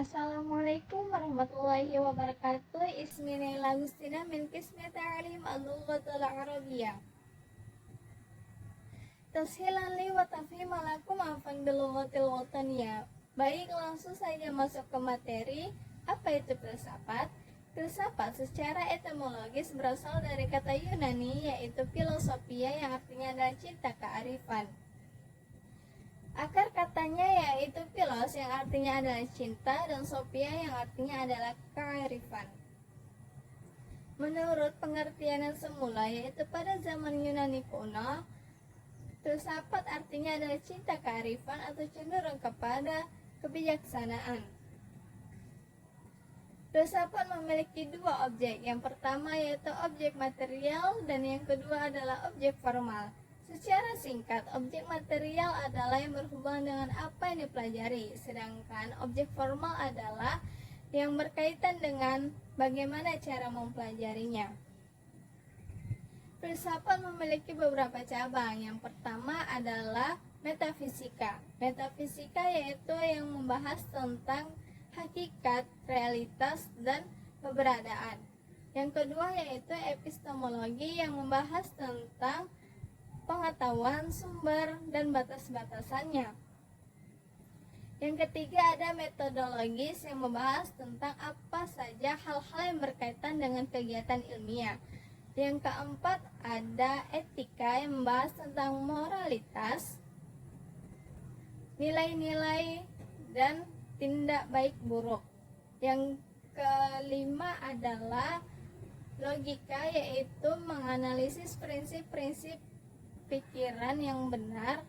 Assalamualaikum warahmatullahi wabarakatuh. Ismi Naila Agustina min Qismi Ta'lim Al-Lughatul Arabiyyah. Tashilan li wa tafhima lakum afandil lughatil wataniyah. Baik, langsung saja masuk ke materi. Apa itu filsafat? Filsafat secara etimologis berasal dari kata Yunani yaitu filosofia yang artinya adalah cinta kearifan. Akar katanya yaitu philos yang artinya adalah cinta dan sophia yang artinya adalah kearifan. Menurut pengertian yang semula yaitu pada zaman Yunani kuno, filsafat artinya adalah cinta kearifan atau cenderung kepada kebijaksanaan. Filsafat memiliki dua objek, yang pertama yaitu objek material dan yang kedua adalah objek formal. Secara singkat, objek material adalah yang berhubungan dengan apa yang dipelajari, sedangkan objek formal adalah yang berkaitan dengan bagaimana cara mempelajarinya. Filsafat memiliki beberapa cabang. Yang pertama adalah metafisika. Metafisika yaitu yang membahas tentang hakikat, realitas, dan keberadaan. Yang kedua yaitu epistemologi yang membahas tentang pengetahuan, sumber, dan batas-batasannya. Yang ketiga ada metodologis yang membahas tentang apa saja hal-hal yang berkaitan dengan kegiatan ilmiah. Yang keempat ada etika yang membahas tentang moralitas, nilai-nilai, dan tindak baik buruk. Yang kelima adalah logika, yaitu menganalisis prinsip-prinsip pikiran yang benar,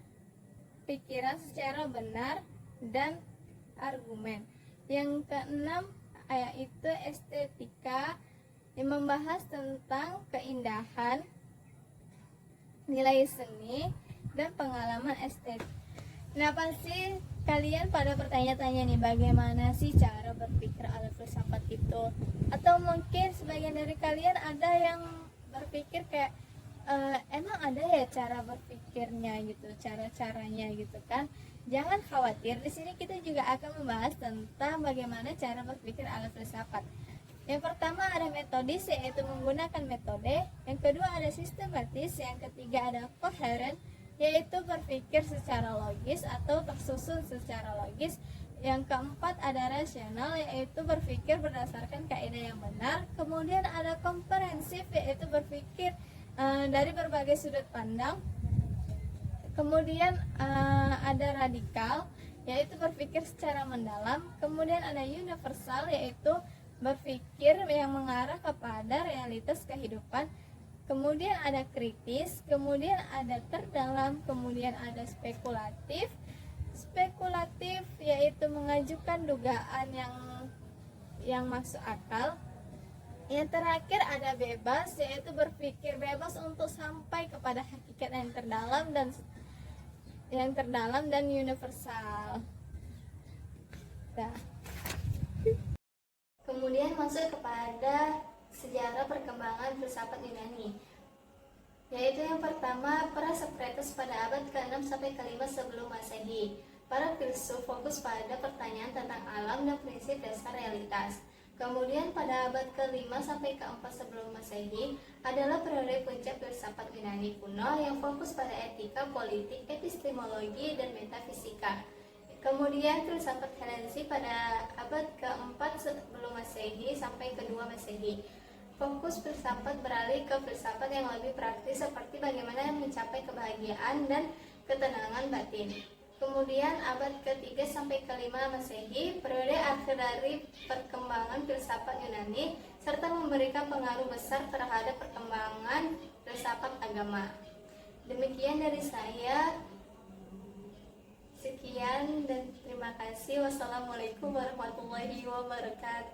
pikiran secara benar, dan argumen. Yang keenam yaitu estetika yang membahas tentang keindahan, nilai seni, dan pengalaman estetik. Nah, pasti kalian pada bertanya-tanya nih, bagaimana sih cara berpikir ala filsafat itu? Atau mungkin sebagian dari kalian ada yang berpikir kayak emang ada ya cara berpikirnya gitu, cara-caranya gitu kan? Jangan khawatir, di sini kita juga akan membahas tentang bagaimana cara berpikir ala filsafat. Yang pertama ada metodis, yaitu menggunakan metode. Yang kedua ada sistematis. Yang ketiga ada koheren, yaitu berpikir secara logis atau tersusun secara logis. Yang keempat ada rasional, yaitu berpikir berdasarkan kaidah yang benar. Kemudian ada komprehensif, yaitu berpikir dari berbagai sudut pandang. Kemudian ada radikal, yaitu berpikir secara mendalam. Kemudian ada universal, yaitu berpikir yang mengarah kepada realitas kehidupan. Kemudian ada kritis, kemudian ada terdalam, kemudian ada spekulatif. Spekulatif yaitu mengajukan dugaan yang masuk akal. Yang terakhir ada bebas, yaitu berpikir bebas untuk sampai kepada hakikat yang terdalam dan universal. Nah. Kemudian masuk kepada sejarah perkembangan filsafat Yunani, yaitu yang pertama para Socrates pada abad ke-6 sampai ke-5 sebelum Masehi. Para filsuf fokus pada pertanyaan tentang alam dan prinsip dasar realitas. Kemudian pada abad ke-5 sampai ke-4 sebelum Masehi adalah periode puncak filsafat Yunani kuno yang fokus pada etika, politik, epistemologi, dan metafisika. Kemudian filsafat Helenistik pada abad ke-4 sebelum Masehi sampai ke-2 Masehi. Fokus filsafat beralih ke filsafat yang lebih praktis seperti bagaimana mencapai kebahagiaan dan ketenangan batin. Kemudian abad ke-3 sampai ke-5 Masehi, periode akhir dari perkembangan filsafat Yunani serta memberikan pengaruh besar terhadap perkembangan filsafat agama. Demikian dari saya. Sekian dan terima kasih. Wassalamualaikum warahmatullahi wabarakatuh.